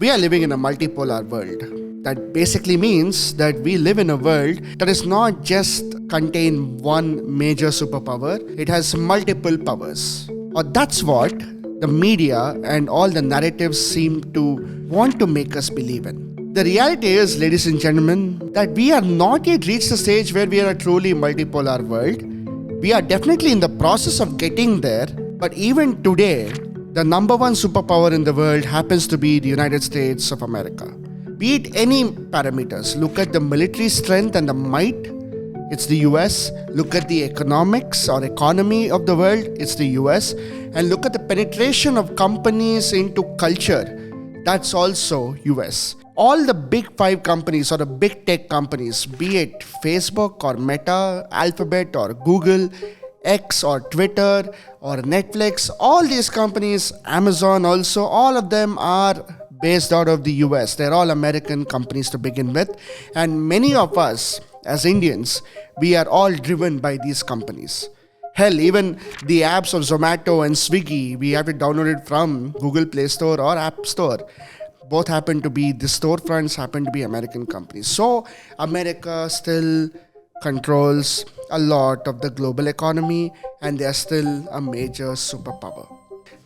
We are living in a multipolar world. That basically means that we live in a world that is not just contain one major superpower, it has multiple powers. Or that's what the media and all the narratives seem to want to make us believe in. The reality is, ladies and gentlemen, that we are not yet reached the stage where we are a truly multipolar world. We are definitely in the process of getting there, but even today, the number one superpower in the world happens to be the United States of America. Be it any parameters, look at the military strength and the might, it's the US. Look at the economics or economy of the world, it's the US. And look at the penetration of companies into culture, that's also US. All the big five companies or the big tech companies, be it Facebook or Meta, Alphabet or Google, X or Twitter or Netflix, all these companies, Amazon also, all of them are based out of the US. They're all American companies to begin with. And many of us as Indians, we are all driven by these companies. Hell, even the apps of Zomato and Swiggy, we have it downloaded from Google Play Store or App Store. Both happen to be, the storefronts happen to be American companies. So America still controls a lot of the global economy and they are still a major superpower.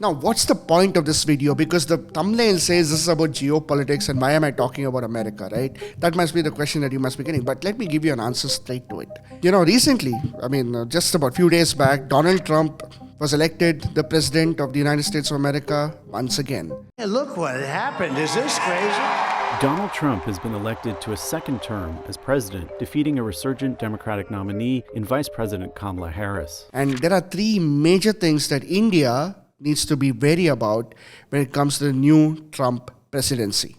Now, what's the point of this video? Because the thumbnail says this is about geopolitics and why am I talking about America, right? That must be the question that you must be getting. But let me give you an answer straight to it. Recently, just about a few days back, Donald Trump was elected the president of the United States of America once again. Hey, look what happened. Is this crazy? Donald Trump has been elected to a second term as president, defeating a resurgent Democratic nominee in Vice President Kamala Harris. And there are three major things that India needs to be wary about when it comes to the new Trump presidency.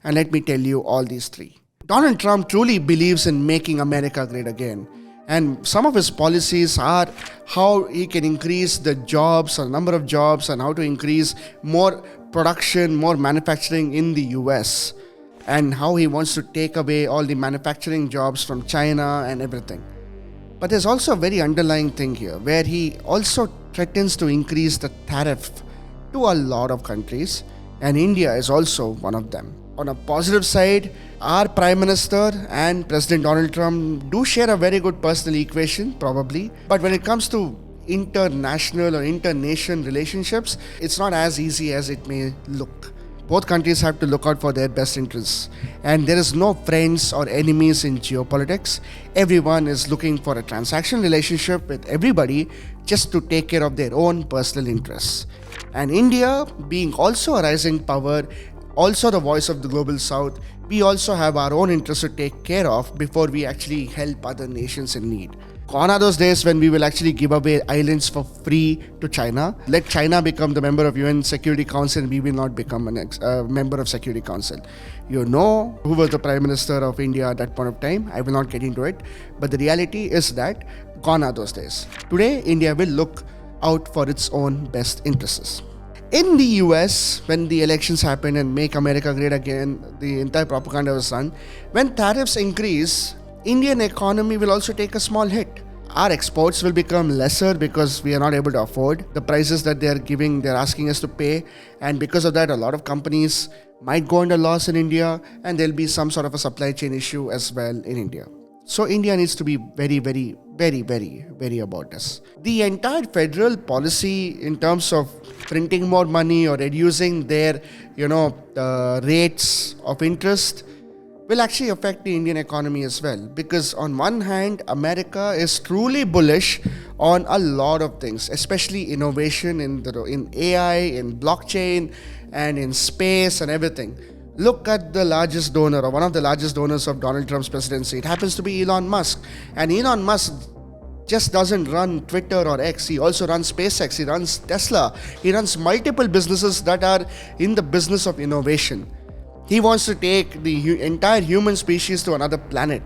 And let me tell you all these three. Donald Trump truly believes in making America great again. And some of his policies are how he can increase the jobs or number of jobs and how to increase more production, more manufacturing in the US. And how he wants to take away all the manufacturing jobs from China and everything. But there's also a very underlying thing here where he also threatens to increase the tariff to a lot of countries, and India is also one of them. On a positive side, our Prime Minister and President Donald Trump do share a very good personal equation, probably. But when it comes to international or inter-nation relationships, it's not as easy as it may look. Both countries have to look out for their best interests. And there is no friends or enemies in geopolitics. Everyone is looking for a transactional relationship with everybody just to take care of their own personal interests. And India, being also a rising power, also the voice of the global south, we also have our own interests to take care of before we actually help other nations in need. Gone are those days when we will actually give away islands for free to China. Let China become the member of UN Security Council and we will not become a member of Security Council. You know who was the Prime Minister of India at that point of time. I will not get into it. But the reality is that gone are those days. Today, India will look out for its own best interests. In the US, when the elections happen and make America great again, the entire propaganda was run. When tariffs increase, Indian economy will also take a small hit. Our exports will become lesser because we are not able to afford the prices that they're asking us to pay. And because of that, a lot of companies might go under loss in India and there'll be some sort of a supply chain issue as well in India. So India needs to be very, very, very, very, very about this. The entire federal policy in terms of printing more money or reducing their, rates of interest will actually affect the Indian economy as well. Because on one hand, America is truly bullish on a lot of things, especially innovation in AI, in blockchain, and in space and everything. Look at the largest donor or one of the largest donors of Donald Trump's presidency. It happens to be Elon Musk. And Elon Musk just doesn't run Twitter or X. He also runs SpaceX. He runs Tesla. He runs multiple businesses that are in the business of innovation. He wants to take the entire human species to another planet.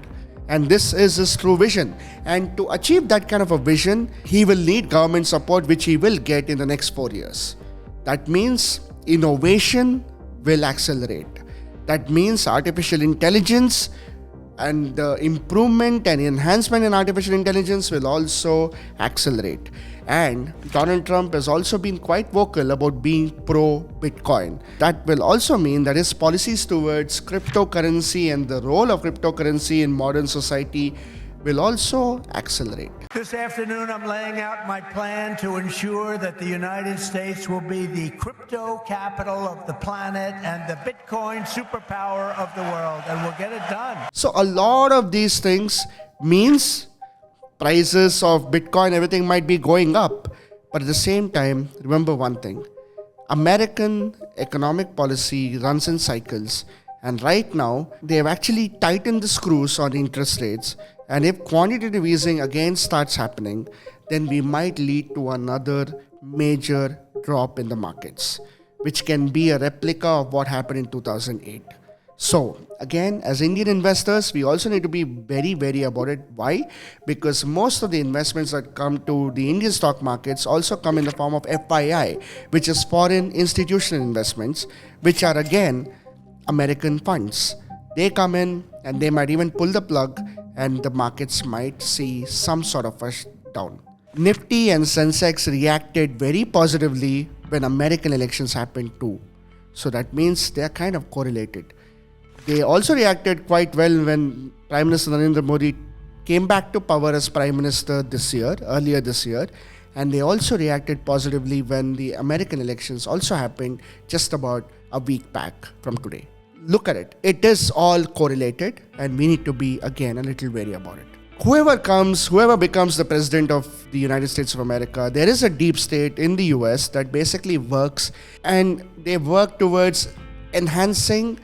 And this is his true vision. And to achieve that kind of a vision, he will need government support, which he will get in the next 4 years. That means innovation will accelerate. That means artificial intelligence and the improvement and enhancement in artificial intelligence will also accelerate. And Donald Trump has also been quite vocal about being pro-Bitcoin. That will also mean that his policies towards cryptocurrency and the role of cryptocurrency in modern society will also accelerate. This afternoon, I'm laying out my plan to ensure that the United States will be the crypto capital of the planet and the Bitcoin superpower of the world, and we'll get it done. So a lot of these things means prices of Bitcoin, everything might be going up. But at the same time, remember one thing. American economic policy runs in cycles. And right now, they have actually tightened the screws on interest rates. And if quantitative easing again starts happening, then we might lead to another major drop in the markets, which can be a replica of what happened in 2008. So, again, as Indian investors, we also need to be very wary about it. Why? Because most of the investments that come to the Indian stock markets also come in the form of FII, which is foreign institutional investments, which are again American funds. They come in and they might even pull the plug, and the markets might see some sort of a down. Nifty and Sensex reacted very positively when American elections happened too. So that means they are kind of correlated. They also reacted quite well when Prime Minister Narendra Modi came back to power as Prime Minister earlier this year. And they also reacted positively when the American elections also happened just about a week back from today. Look at it. It is all correlated, and we need to be, again, a little wary about it. Whoever becomes the president of the United States of America, there is a deep state in the US that basically works, and they work towards enhancing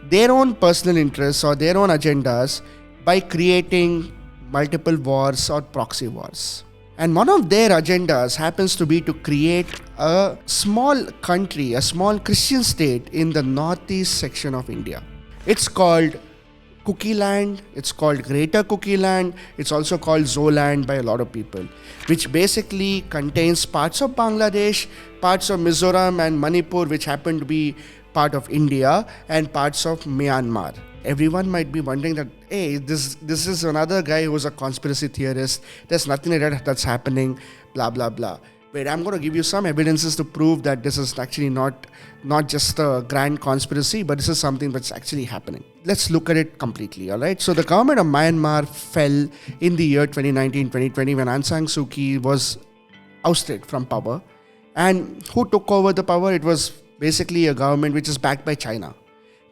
their own personal interests or their own agendas by creating multiple wars or proxy wars. And one of their agendas happens to be to create a small country, a small Christian state in the northeast section of India. It's called Cookie Land, it's called Greater Cookie Land, it's also called Zoland by a lot of people, which basically contains parts of Bangladesh, parts of Mizoram and Manipur, which happen to be part of India, and parts of Myanmar. Everyone might be wondering that, hey, this is another guy who's a conspiracy theorist. There's nothing like that that's happening, blah, blah, blah. But I'm going to give you some evidences to prove that this is actually not just a grand conspiracy, but this is something that's actually happening. Let's look at it completely, all right? So the government of Myanmar fell in the year 2019-2020 when Aung San Suu Kyi was ousted from power. And who took over the power? It was basically a government which is backed by China.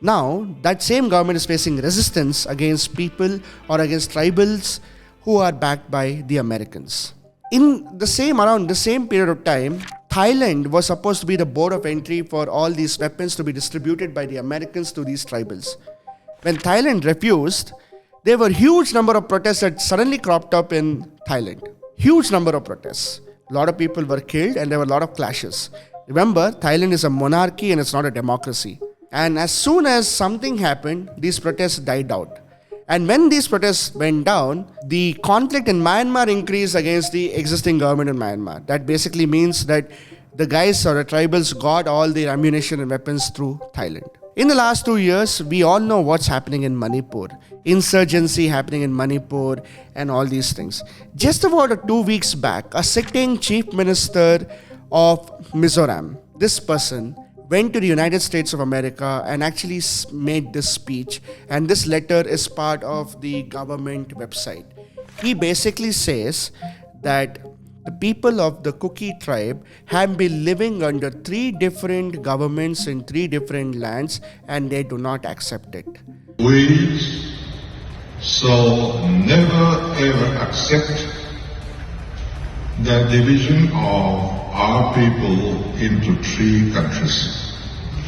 Now, that same government is facing resistance against people or against tribals who are backed by the Americans. Around the same period of time, Thailand was supposed to be the board of entry for all these weapons to be distributed by the Americans to these tribals. When Thailand refused, there were huge number of protests that suddenly cropped up in Thailand. Huge number of protests. A lot of people were killed and there were a lot of clashes. Remember, Thailand is a monarchy and it's not a democracy. And as soon as something happened, these protests died out. And when these protests went down, the conflict in Myanmar increased against the existing government in Myanmar. That basically means that the guys or the tribals got all their ammunition and weapons through Thailand. In the last 2 years, we all know what's happening in Manipur. Insurgency happening in Manipur and all these things. Just about 2 weeks back, a sitting chief minister of Mizoram, this person went to the United States of America and actually made this speech, and this letter is part of the government website. He basically says that the people of the Kuki tribe have been living under 3 different governments in 3 different lands, and they do not accept it. We shall never ever accept the division of our people into 3 countries.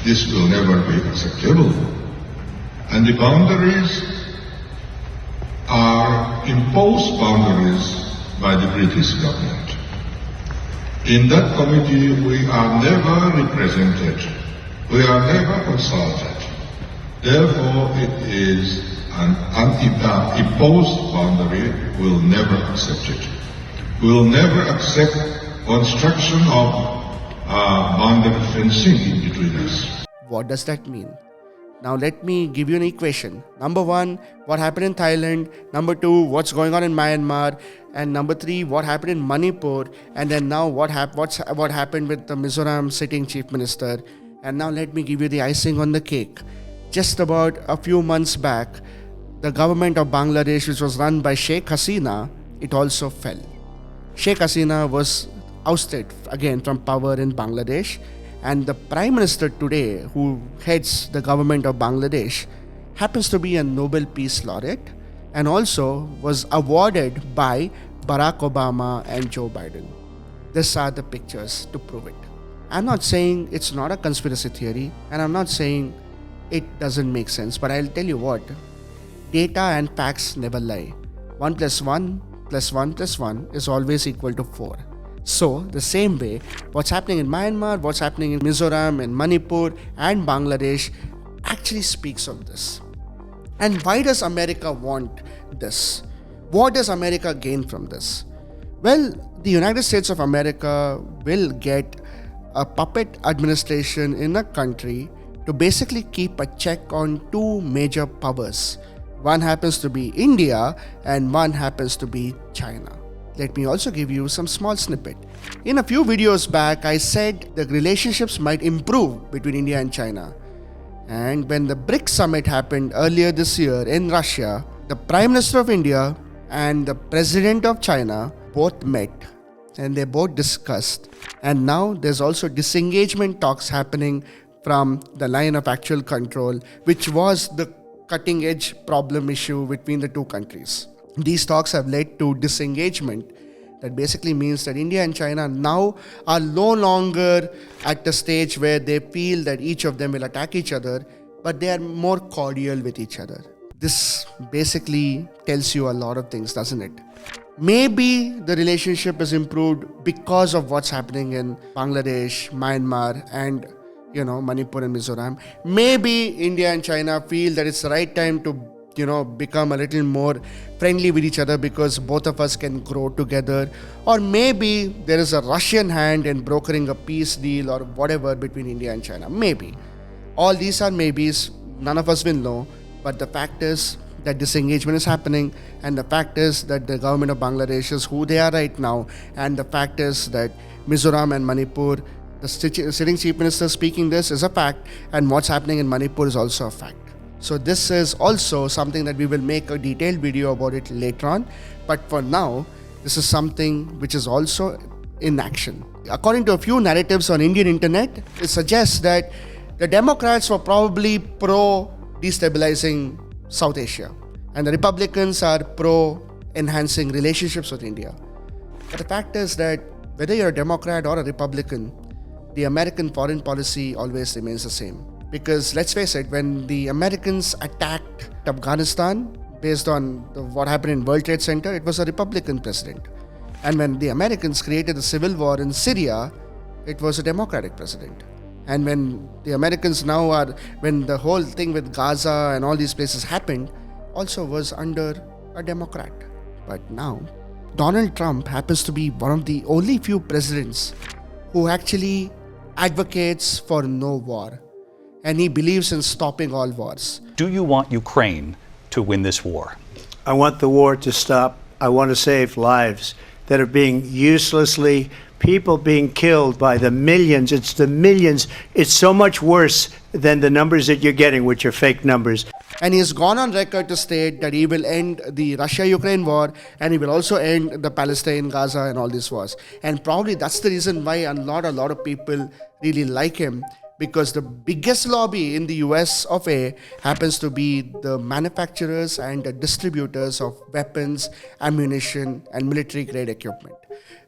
This will never be acceptable. And the boundaries are imposed boundaries by the British government. In that committee, we are never represented. We are never consulted. Therefore, it is an imposed boundary. We'll never accept it. We'll never accept construction of boundary fencing in between us. What does that mean? Now let me give you an equation. Number 1, what happened in Thailand. Number 2, what's going on in Myanmar. And number 3, what happened in Manipur. And then now what happened with the Mizoram sitting chief minister. And now let me give you the icing on the cake. Just about a few months back, the government of Bangladesh, which was run by Sheikh Hasina, it also fell. Sheikh Hasina was ousted again from power in Bangladesh. And the Prime Minister today, who heads the government of Bangladesh, happens to be a Nobel Peace Laureate and also was awarded by Barack Obama and Joe Biden. These are the pictures to prove it. I'm not saying it's not a conspiracy theory, and I'm not saying it doesn't make sense, but I'll tell you what, data and facts never lie. 1 plus 1 plus 1 plus 1 is always equal to 4. So, the same way, what's happening in Myanmar, what's happening in Mizoram, in Manipur, and Bangladesh actually speaks of this. And why does America want this? What does America gain from this? Well, the United States of America will get a puppet administration in a country to basically keep a check on two major powers. One happens to be India and one happens to be China. Let me also give you some small snippet. In a few videos back, I said the relationships might improve between India and China. And when the BRICS summit happened earlier this year in Russia, the Prime Minister of India and the President of China both met and they both discussed. And now there's also disengagement talks happening from the line of actual control, which was the cutting edge problem issue between the two countries. These talks have led to disengagement. That basically means that India and China now are no longer at the stage where they feel that each of them will attack each other, but they are more cordial with each other. This basically tells you a lot of things, doesn't it? Maybe the relationship is improved because of what's happening in Bangladesh, Myanmar, and Manipur and Mizoram. Maybe India and China feel that it's the right time to become a little more friendly with each other because both of us can grow together. Or maybe there is a Russian hand in brokering a peace deal or whatever between India and China. Maybe. All these are maybes. None of us will know. But the fact is that disengagement is happening, and the fact is that the government of Bangladesh is who they are right now, and the fact is that Mizoram and Manipur, the sitting chief minister speaking this is a fact, and what's happening in Manipur is also a fact. So this is also something that we will make a detailed video about it later on. But for now, this is something which is also in action. According to a few narratives on Indian internet, it suggests that the Democrats were probably pro-destabilizing South Asia. And the Republicans are pro-enhancing relationships with India. But the fact is that whether you're a Democrat or a Republican, the American foreign policy always remains the same. Because let's face it, when the Americans attacked Afghanistan based on what happened in World Trade Center, it was a Republican president. And when the Americans created the civil war in Syria, it was a Democratic president. And when the Americans when the whole thing with Gaza and all these places happened, also was under a Democrat. But now, Donald Trump happens to be one of the only few presidents who actually advocates for no war. And he believes in stopping all wars. Do you want Ukraine to win this war? I want the war to stop. I want to save lives that are being people being killed by the millions. It's the millions. It's so much worse than the numbers that you're getting, which are fake numbers. And he has gone on record to state that he will end the Russia-Ukraine war, and he will also end the Palestine, Gaza, and all these wars. And probably that's the reason why a lot of people really like him. Because the biggest lobby in the US of A happens to be the manufacturers and the distributors of weapons, ammunition, and military-grade equipment.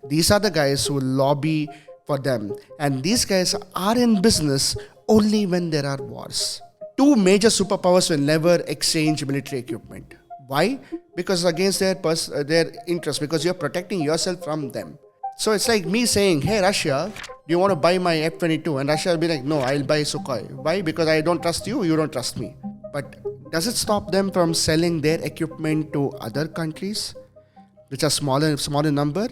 These are the guys who lobby for them. And these guys are in business only when there are wars. Two major superpowers will never exchange military equipment. Why? Because against their interest, because you're protecting yourself from them. So it's like me saying, hey Russia, do you want to buy my F-22? And Russia will be like, no, I'll buy Sukhoi. Why? Because I don't trust you, you don't trust me. But does it stop them from selling their equipment to other countries, which are smaller in number?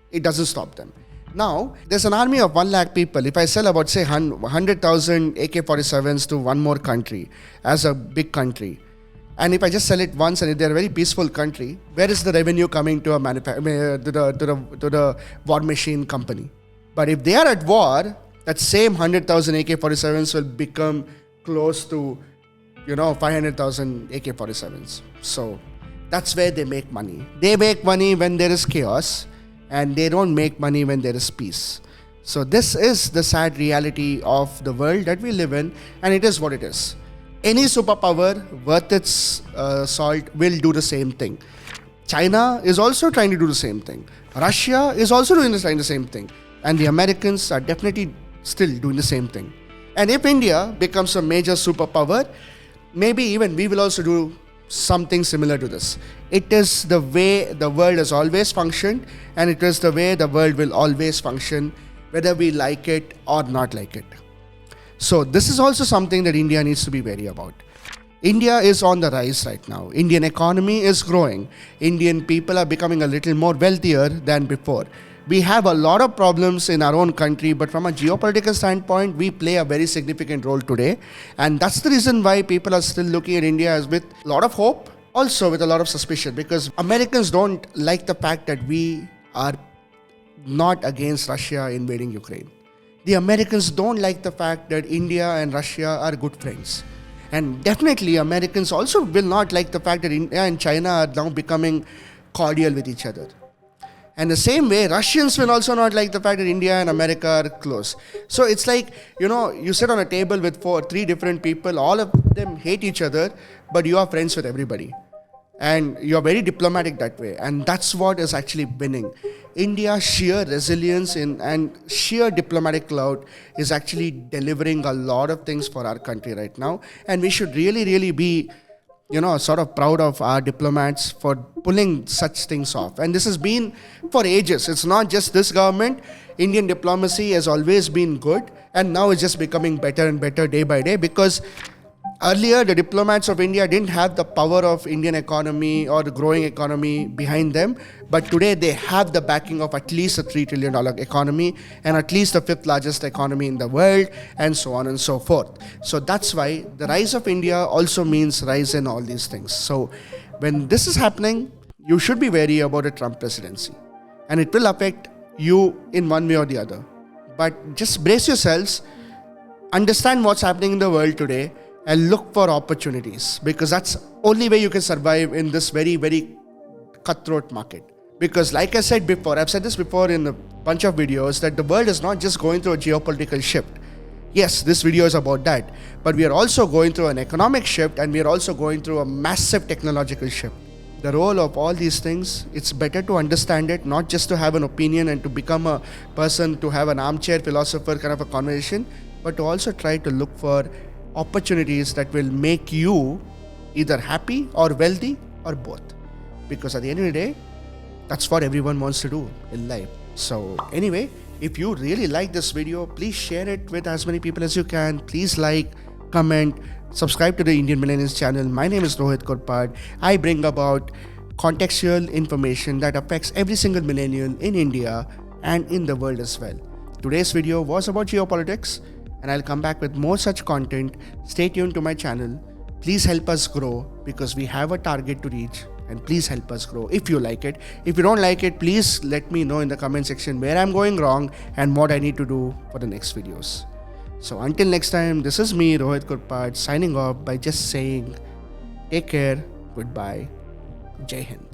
It doesn't stop them. Now, there's an army of 1 lakh people. If I sell about, say, 100,000 AK-47s to one more country as a big country, and if I just sell it once and if they're a very peaceful country, where is the revenue coming to to the war machine company? But if they are at war, that same 100,000 AK-47s will become close to 500,000 AK-47s. So that's where they make money. They make money when there is chaos, and they don't make money when there is peace. So this is the sad reality of the world that we live in, and it is what it is. Any superpower worth its salt will do the same thing. China is also trying to do the same thing. Russia is also doing the same thing. And the Americans are definitely still doing the same thing. And if India becomes a major superpower, maybe even we will also do something similar to this. It is the way the world has always functioned, and it is the way the world will always function, whether we like it or not like it. So this is also something that India needs to be wary about. India is on the rise right now. Indian economy is growing. Indian people are becoming a little more wealthier than before. We have a lot of problems in our own country, but from a geopolitical standpoint, we play a very significant role today. And that's the reason why people are still looking at India as with a lot of hope, also with a lot of suspicion, because Americans don't like the fact that we are not against Russia invading Ukraine. The Americans don't like the fact that India and Russia are good friends. And definitely Americans also will not like the fact that India and China are now becoming cordial with each other. And the same way, Russians will also not like the fact that India and America are close. So it's like, you sit on a table with three different people, all of them hate each other, but you are friends with everybody. And you're very diplomatic that way. And that's what is actually winning. India's sheer resilience and sheer diplomatic clout is actually delivering a lot of things for our country right now. And we should really, really be, sort of proud of our diplomats for pulling such things off. And this has been for ages. It's not just this government. Indian diplomacy has always been good. And now it's just becoming better and better day by day, because earlier, the diplomats of India didn't have the power of Indian economy or the growing economy behind them. But today, they have the backing of at least a $3 trillion economy and at least the 5th largest economy in the world, and so on and so forth. So that's why the rise of India also means rise in all these things. So when this is happening, you should be wary about a Trump presidency. And it will affect you in one way or the other. But just brace yourselves, understand what's happening in the world today, and look for opportunities, because that's only way you can survive in this very, very cutthroat market. Because like I said before, I've said this before in a bunch of videos, that the world is not just going through a geopolitical shift. Yes, this video is about that. But we are also going through an economic shift, and we are also going through a massive technological shift. The role of all these things, it's better to understand it, not just to have an opinion and to become a person, to have an armchair philosopher kind of a conversation, but to also try to look for opportunities that will make you either happy or wealthy or both. Because at the end of the day, that's what everyone wants to do in life. So anyway, if you really like this video, please share it with as many people as you can. Please like, comment, subscribe to the Indian Millennials channel. My name is Rohit Korpad. I bring about contextual information that affects every single millennial in India and in the world as well. Today's video was about geopolitics, and I'll come back with more such content. Stay tuned to my channel. Please help us grow, because we have a target to reach, and please help us grow if you like it. If you don't like it, please let me know in the comment section where I'm going wrong and what I need to do for the next videos. So until next time, this is me, Rohit Korpad, signing off by just saying take care, goodbye, Jai Hind.